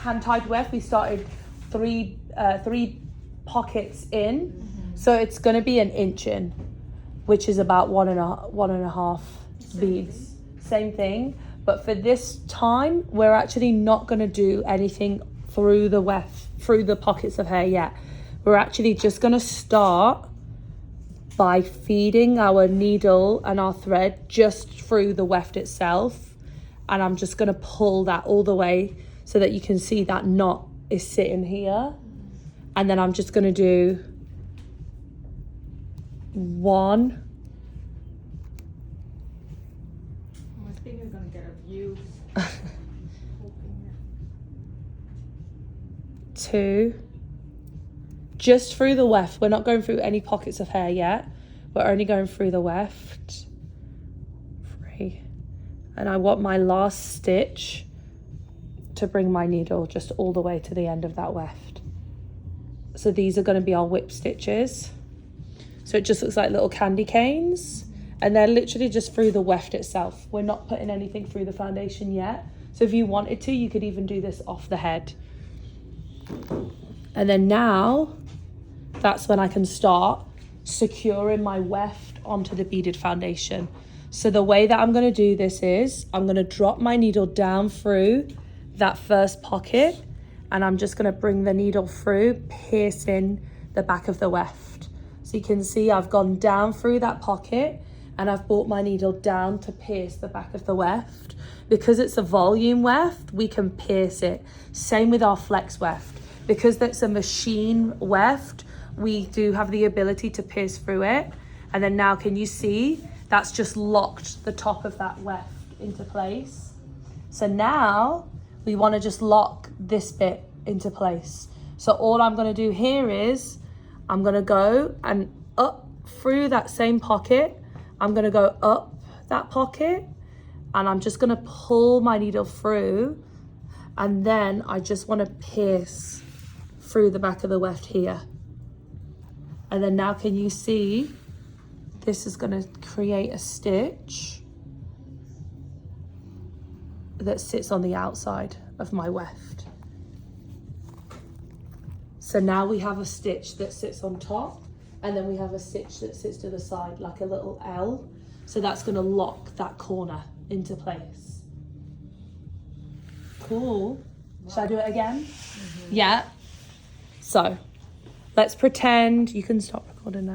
hand-tied weft, we started three pockets in. So it's going to be an inch in, which is about one and a half beads. Same thing. But for this time, we're actually not going to do anything through the weft, through the pockets of hair yet. We're actually just going to start by feeding our needle and our thread just through the weft itself. And I'm just going to pull that all the way so that you can see that knot is sitting here. And then I'm just going to do one. I think you're going to get a view. Two. Just through the weft. We're not going through any pockets of hair yet. We're only going through the weft. 3. And I want my last stitch to bring my needle just all the way to the end of that weft. So these are going to be our whip stitches. So it just looks like little candy canes. And they're literally just through the weft itself. We're not putting anything through the foundation yet. So if you wanted to, you could even do this off the head. And then now, that's when I can start securing my weft onto the beaded foundation. So the way that I'm going to do this is, I'm going to drop my needle down through that first pocket, and I'm just going to bring the needle through, piercing the back of the weft. So you can see I've gone down through that pocket, and I've brought my needle down to pierce the back of the weft. Because it's a volume weft, we can pierce it. Same with our flex weft. Because that's a machine weft, we do have the ability to pierce through it. And then now, can you see? That's just locked the top of that weft into place. So now, we want to just lock this bit into place. So all I'm going to do here is, I'm going to go and up through that same pocket. I'm going to go up that pocket, and I'm just going to pull my needle through, and then I just want to pierce through the back of the weft here. And then now, can you see, this is going to create a stitch that sits on the outside of my weft. So now we have a stitch that sits on top, and then we have a stitch that sits to the side like a little L. So that's going to lock that corner into place. Cool. Should I do it again? Yeah. So let's pretend, you can stop recording now.